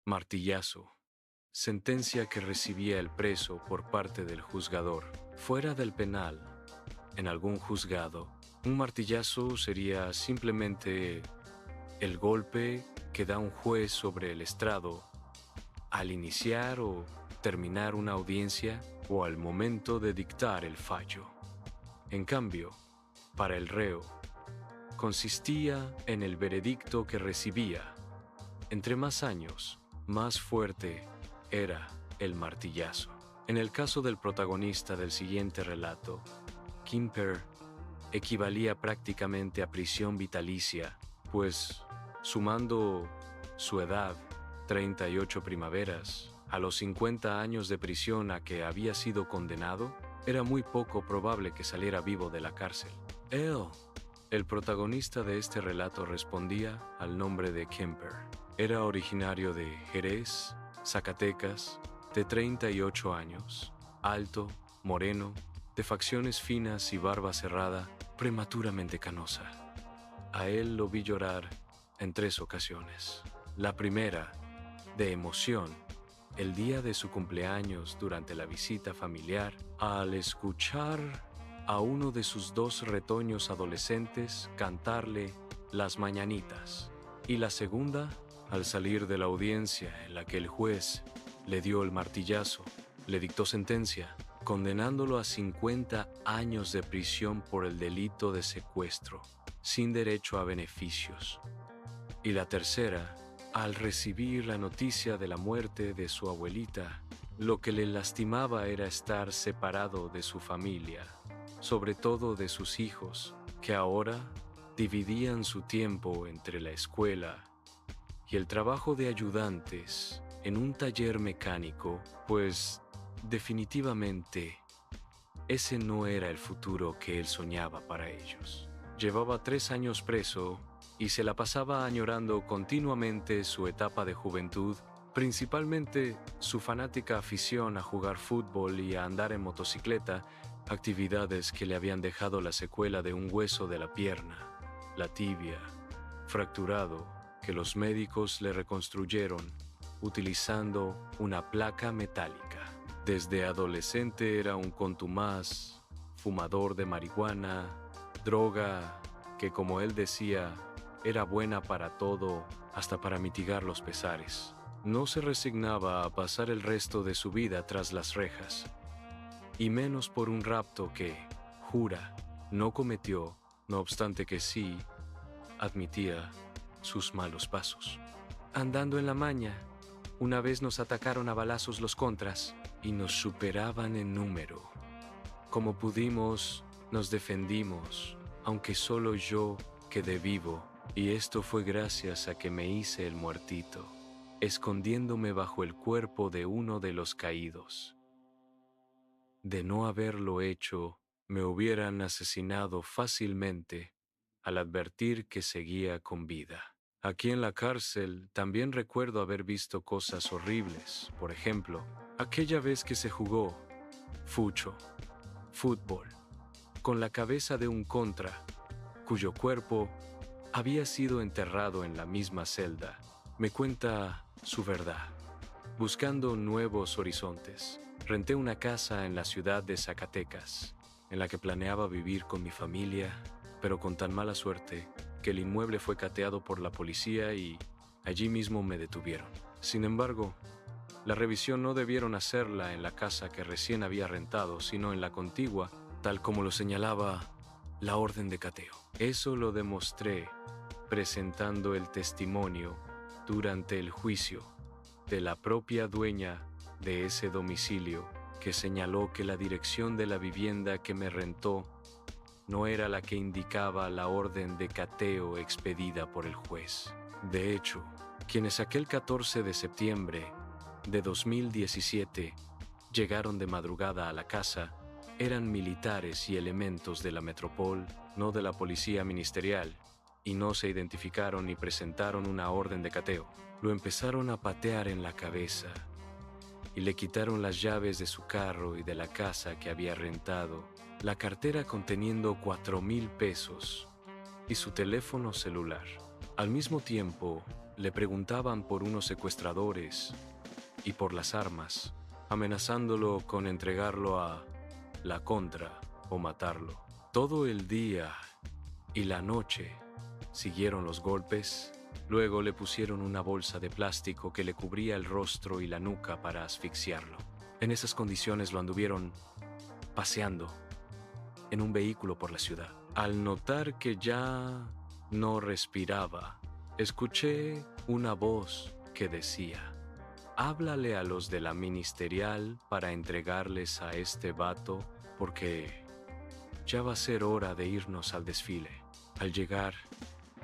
Martillazo. Sentencia que recibía el preso por parte del juzgador. Fuera del penal, en algún juzgado, un martillazo sería simplemente el golpe que da un juez sobre el estrado al iniciar o terminar una audiencia o al momento de dictar el fallo. En cambio, para el reo, consistía en el veredicto que recibía. Entre más años, más fuerte era el martillazo. En el caso del protagonista del siguiente relato, Kemper equivalía prácticamente a prisión vitalicia, pues, sumando su edad, 38 primaveras, a los 50 años de prisión a que había sido condenado, era muy poco probable que saliera vivo de la cárcel. Él, el protagonista de este relato, respondía al nombre de Kemper. Era originario de Jerez, Zacatecas, de 38 años, alto, moreno, de facciones finas y barba cerrada, prematuramente canosa. A él lo vi llorar en 3 ocasiones. La primera, de emoción, el día de su cumpleaños durante la visita familiar, al escuchar a uno de sus 2 retoños adolescentes cantarle las mañanitas. Y la segunda, al salir de la audiencia en la que el juez le dio el martillazo, le dictó sentencia, condenándolo a 50 años de prisión por el delito de secuestro, sin derecho a beneficios. Y la tercera, al recibir la noticia de la muerte de su abuelita, lo que le lastimaba era estar separado de su familia, sobre todo de sus hijos, que ahora dividían su tiempo entre la escuela y el trabajo de ayudantes en un taller mecánico, pues definitivamente ese no era el futuro que él soñaba para ellos. Llevaba 3 años preso y se la pasaba añorando continuamente su etapa de juventud, principalmente su fanática afición a jugar fútbol y a andar en motocicleta, actividades que le habían dejado la secuela de un hueso de la pierna, la tibia, fracturado, que los médicos le reconstruyeron utilizando una placa metálica. Desde adolescente era un contumaz, fumador de marihuana, droga que, como él decía, era buena para todo, hasta para mitigar los pesares. No se resignaba a pasar el resto de su vida tras las rejas, y menos por un rapto que, jura, no cometió, no obstante que sí admitía sus malos pasos. Andando en la maña, una vez nos atacaron a balazos los contras y nos superaban en número. Como pudimos, nos defendimos, aunque solo yo quedé vivo, y esto fue gracias a que me hice el muertito, escondiéndome bajo el cuerpo de uno de los caídos. De no haberlo hecho, me hubieran asesinado fácilmente al advertir que seguía con vida. Aquí en la cárcel también recuerdo haber visto cosas horribles. Por ejemplo, aquella vez que se jugó fútbol, con la cabeza de un contra, cuyo cuerpo había sido enterrado en la misma celda. Me cuenta su verdad. Buscando nuevos horizontes, renté una casa en la ciudad de Zacatecas, en la que planeaba vivir con mi familia, pero con tan mala suerte que el inmueble fue cateado por la policía y allí mismo me detuvieron. Sin embargo, la revisión no debieron hacerla en la casa que recién había rentado, sino en la contigua, tal como lo señalaba la orden de cateo. Eso lo demostré presentando el testimonio durante el juicio de la propia dueña de ese domicilio, que señaló que la dirección de la vivienda que me rentó no era la que indicaba la orden de cateo expedida por el juez. De hecho, quienes aquel 14 de septiembre de 2017 llegaron de madrugada a la casa eran militares y elementos de la Metropol, no de la policía ministerial, y no se identificaron ni presentaron una orden de cateo. Lo empezaron a patear en la cabeza y le quitaron las llaves de su carro y de la casa que había rentado, la cartera conteniendo 4,000 pesos y su teléfono celular. Al mismo tiempo, Le preguntaban por unos secuestradores y por las armas, amenazándolo con entregarlo a la Contra o matarlo. Todo el día y la noche siguieron los golpes. Luego le pusieron una bolsa de plástico que le cubría el rostro y la nuca para asfixiarlo. En esas condiciones lo anduvieron paseando en un vehículo por la ciudad. Al notar que ya no respiraba, escuché una voz que decía: háblale a los de la ministerial para entregarles a este vato, porque ya va a ser hora de irnos al desfile. Al llegar,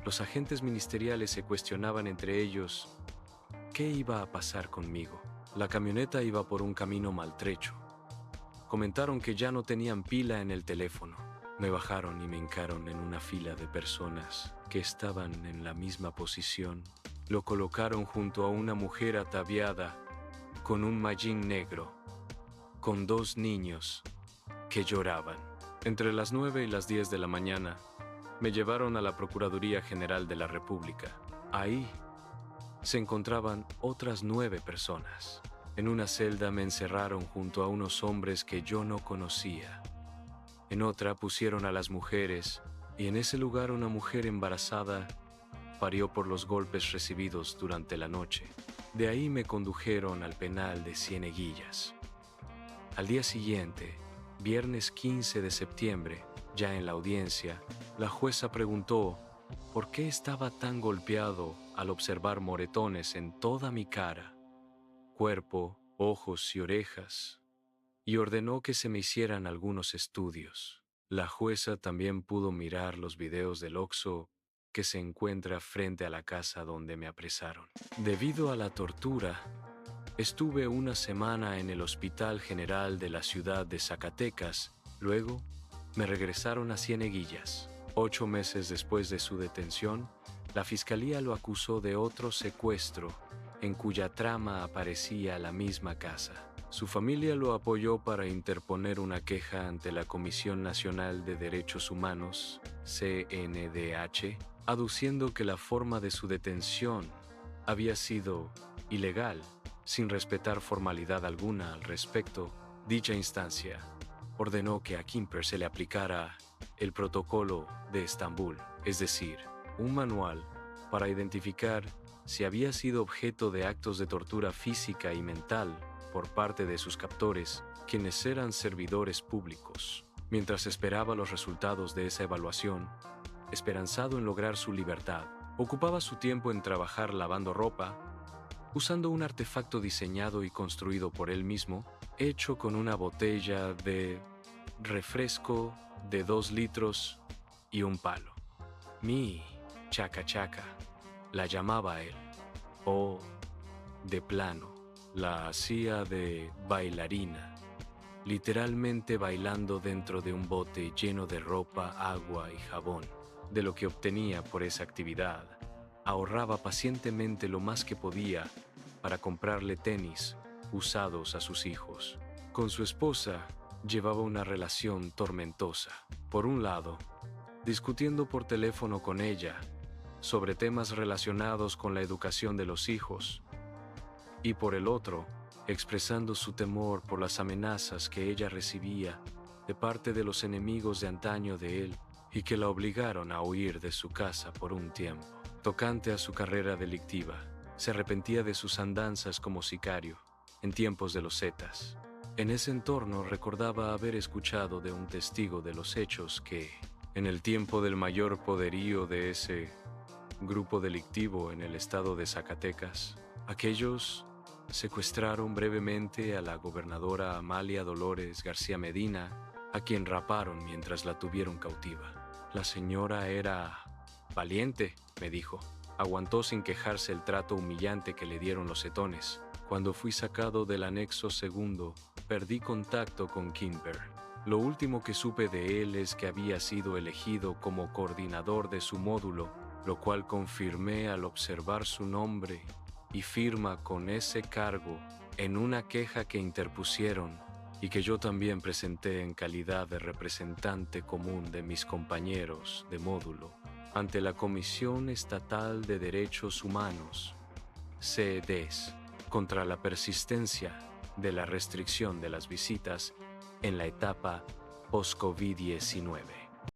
los agentes ministeriales se cuestionaban entre ellos qué iba a pasar conmigo. La camioneta iba por un camino maltrecho. Comentaron que ya no tenían pila en el teléfono. Me bajaron y me hincaron en una fila de personas que estaban en la misma posición. Lo colocaron junto a una mujer ataviada con un mallín negro, con 2 niños que lloraban. Entre las 9 y las 10 de la mañana, me llevaron a la Procuraduría General de la República. Ahí se encontraban otras 9 personas. En una celda me encerraron junto a unos hombres que yo no conocía. En otra pusieron a las mujeres, y en ese lugar una mujer embarazada parió por los golpes recibidos durante la noche. De ahí me condujeron al penal de Cieneguillas. Al día siguiente, viernes 15 de septiembre, ya en la audiencia, la jueza preguntó por qué estaba tan golpeado al observar moretones en toda mi cara, cuerpo, ojos y orejas, y ordenó que se me hicieran algunos estudios. La jueza también pudo mirar los videos del Oxxo que se encuentra frente a la casa donde me apresaron. Debido a la tortura, estuve una semana en el Hospital General de la ciudad de Zacatecas. Luego, me regresaron a Cieneguillas. 8 meses después de su detención, la fiscalía lo acusó de otro secuestro, en cuya trama aparecía la misma casa. Su familia lo apoyó para interponer una queja ante la Comisión Nacional de Derechos Humanos, CNDH, aduciendo que la forma de su detención había sido ilegal, sin respetar formalidad alguna al respecto. Dicha instancia ordenó que a Kimper se le aplicara el Protocolo de Estambul, es decir, un manual para identificar si había sido objeto de actos de tortura física y mental por parte de sus captores, quienes eran servidores públicos. Mientras esperaba los resultados de esa evaluación, esperanzado en lograr su libertad, ocupaba su tiempo en trabajar lavando ropa, usando un artefacto diseñado y construido por él mismo, hecho con una botella de refresco de 2 litros y un palo. Mi chaca chaca, la llamaba él, o de plano, la hacía de bailarina, literalmente bailando dentro de un bote lleno de ropa, agua y jabón. De lo que obtenía por esa actividad, ahorraba pacientemente lo más que podía para comprarle tenis usados a sus hijos. Con su esposa llevaba una relación tormentosa. Por un lado, discutiendo por teléfono con ella sobre temas relacionados con la educación de los hijos, y por el otro, expresando su temor por las amenazas que ella recibía de parte de los enemigos de antaño de él y que la obligaron a huir de su casa por un tiempo. Tocante a su carrera delictiva, se arrepentía de sus andanzas como sicario en tiempos de los Zetas. En ese entorno recordaba haber escuchado de un testigo de los hechos que, en el tiempo del mayor poderío de ese grupo delictivo en el estado de Zacatecas, aquellos secuestraron brevemente a la gobernadora Amalia Dolores García Medina, a quien raparon mientras la tuvieron cautiva. La señora era valiente, me dijo. Aguantó sin quejarse el trato humillante que le dieron los cetones. Cuando fui sacado del anexo segundo, perdí contacto con Kimper. Lo último que supe de él es que había sido elegido como coordinador de su módulo, lo cual confirmé al observar su nombre y firma con ese cargo en una queja que interpusieron y que yo también presenté en calidad de representante común de mis compañeros de módulo ante la Comisión Estatal de Derechos Humanos, CEDES, contra la persistencia de la restricción de las visitas en la etapa post-COVID-19.